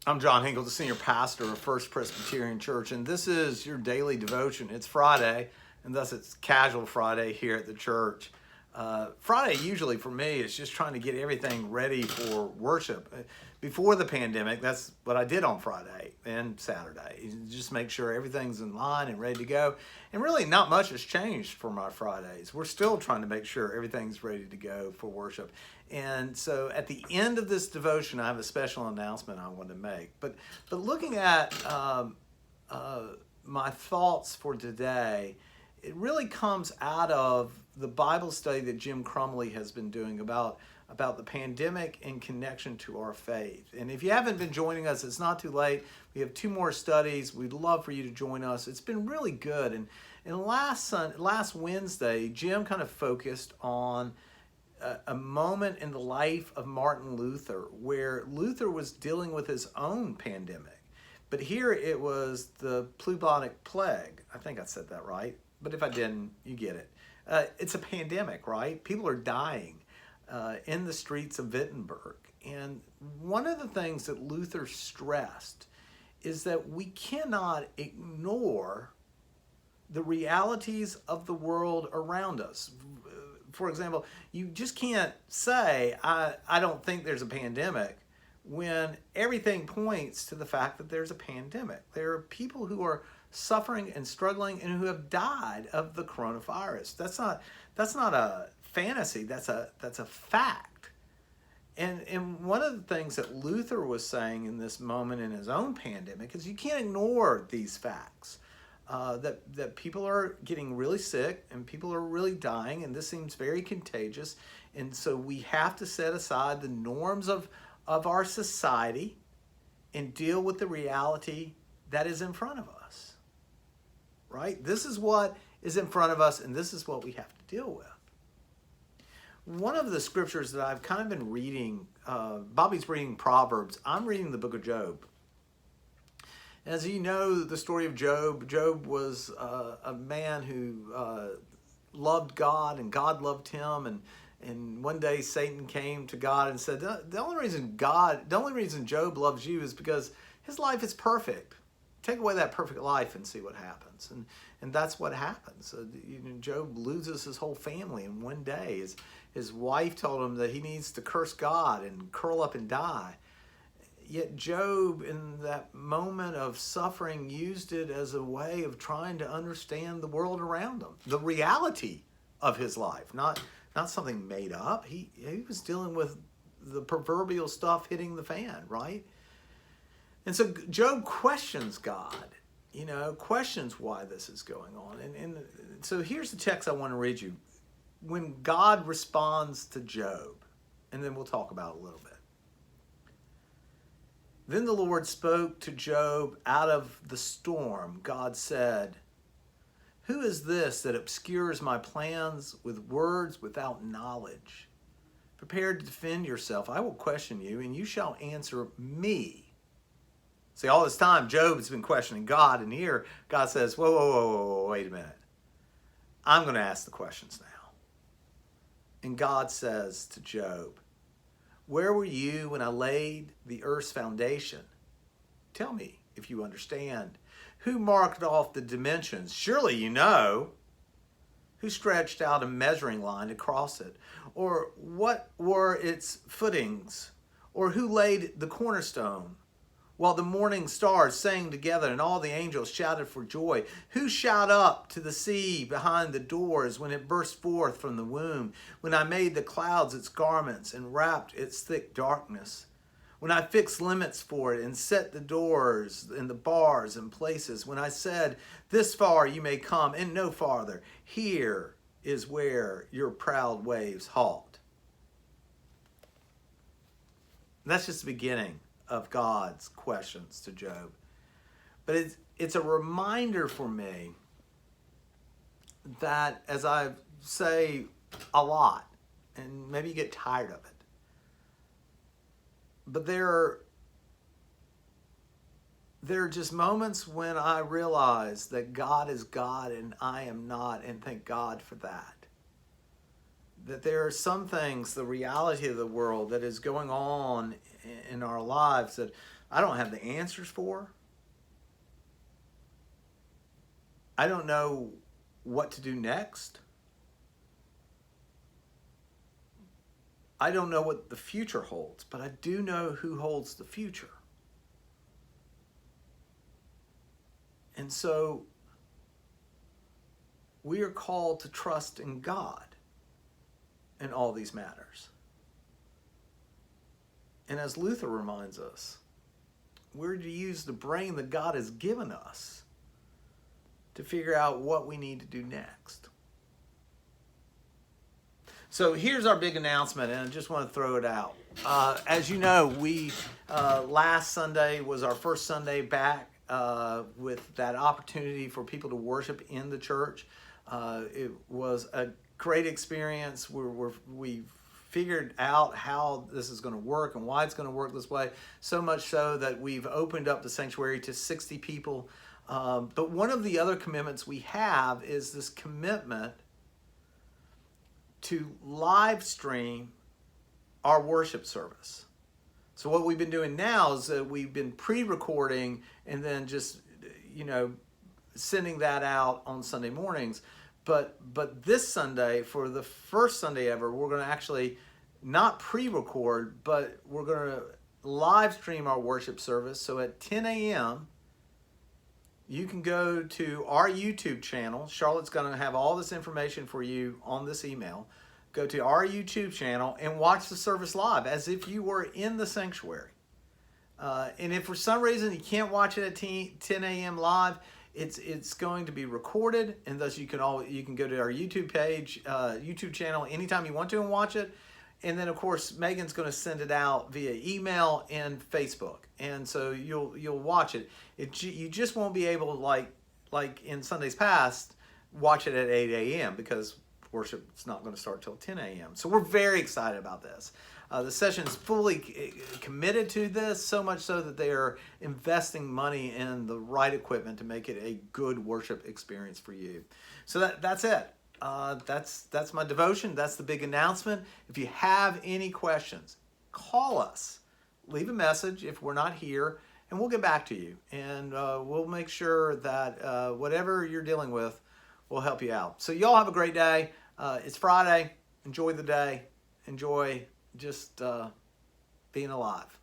I'm John Hinkle, the senior pastor of First Presbyterian Church, and this is your daily devotion. It's Friday, and thus it's casual Friday here at the church. Friday, usually for me, is just trying to get everything ready for worship. Before the pandemic, that's what I did on Friday and Saturday. Just make sure everything's in line and ready to go. And really, not much has changed for my Fridays. We're still trying to make sure everything's ready to go for worship. And so at the end of this devotion, I have a special announcement I want to make. But looking at my thoughts for today, it really comes out of the Bible study that Jim Crumley has been doing about the pandemic in connection to our faith. And if you haven't been joining us, it's not too late. We have 2 more studies. We'd love for you to join us. It's been really good. And last Wednesday, Jim kind of focused on a moment in the life of Martin Luther where Luther was dealing with his own pandemic. But here it was the bubonic plague. I think I said that right. But if I didn't, you get it. It's a pandemic, right? People are dying in the streets of Wittenberg. And one of the things that Luther stressed is that we cannot ignore the realities of the world around us. For example, you just can't say, I don't think there's a pandemic, when everything points to the fact that there's a pandemic. There are people who are suffering and struggling and who have died of the coronavirus. That's not a fantasy, that's a fact. And one of the things that Luther was saying in this moment in his own pandemic is you can't ignore these facts. That people are getting really sick and people are really dying, and this seems very contagious. And so we have to set aside the norms of our society and deal with the reality that is in front of us. Right? This is what is in front of us, and this is what we have to deal with. One of the scriptures that I've kind of been reading, Bobby's reading Proverbs, I'm reading the book of Job. As you know, the story of Job, Job was a man who loved God, and God loved him. And one day Satan came to God and said, the only reason Job loves you is because his life is perfect. Take away that perfect life and see what happens. And that's what happens. Job loses his whole family in one day. His wife told him that he needs to curse God and curl up and die. Yet Job, in that moment of suffering, used it as a way of trying to understand the world around him, the reality of his life, not something made up. He was dealing with the proverbial stuff hitting the fan, right? And so Job questions God, questions why this is going on. And so here's the text I want to read you. When God responds to Job, and then we'll talk about it a little bit. Then the Lord spoke to Job out of the storm. God said, "Who is this that obscures my plans with words without knowledge? Prepare to defend yourself. I will question you, and you shall answer me." See, all this time, Job has been questioning God, and here God says, whoa, wait a minute. I'm going to ask the questions now. And God says to Job, "Where were you when I laid the earth's foundation? Tell me if you understand. Who marked off the dimensions? Surely you know. Who stretched out a measuring line across it? Or what were its footings? Or who laid the cornerstone? While the morning stars sang together and all the angels shouted for joy. Who shot up to the sea behind the doors when it burst forth from the womb? When I made the clouds its garments and wrapped its thick darkness? When I fixed limits for it and set the doors and the bars in places? When I said, this far you may come and no farther. Here is where your proud waves halt. And that's just the beginning of God's questions to Job. But it's a reminder for me that, as I say a lot, and maybe you get tired of it, but there are just moments when I realize that God is God and I am not, and thank God for that. That there are some things, the reality of the world that is going on in our lives that I don't have the answers for. I don't know what to do next. I don't know what the future holds, but I do know who holds the future. And so we are called to trust in God in all these matters. And as Luther reminds us, we're to use the brain that God has given us to figure out what we need to do next. So here's our big announcement, and I just want to throw it out. As you know, we last Sunday was our first Sunday back with that opportunity for people to worship in the church. It was a great experience. We figured out how this is going to work and why it's going to work this way, so much so that we've opened up the sanctuary to 60 people. But one of the other commitments we have is this commitment to live stream our worship service. So what we've been doing now is that we've been pre-recording and then just, sending that out on Sunday mornings. But this Sunday, for the first Sunday ever, we're going to actually not pre-record, but we're going to live stream our worship service. So at 10 a.m., you can go to our YouTube channel. Charlotte's going to have all this information for you on this email. Go to our YouTube channel and watch the service live as if you were in the sanctuary. And if for some reason you can't watch it at 10 a.m. live, it's going to be recorded, and thus you can go to our YouTube page, YouTube channel anytime you want to and watch it. And then of course Megan's going to send it out via email and Facebook, and so you'll watch it. You just won't be able to like in Sundays past watch it at 8 a.m. because worship is not going to start till 10 a.m. So we're very excited about this. The session is fully committed to this, so much so that they are investing money in the right equipment to make it a good worship experience for you. So that's it. That's my devotion. That's the big announcement. If you have any questions, call us. Leave a message if we're not here, and we'll get back to you. And we'll make sure that whatever you're dealing with, we'll help you out. So y'all have a great day. It's Friday. Enjoy the day. Enjoy just being alive.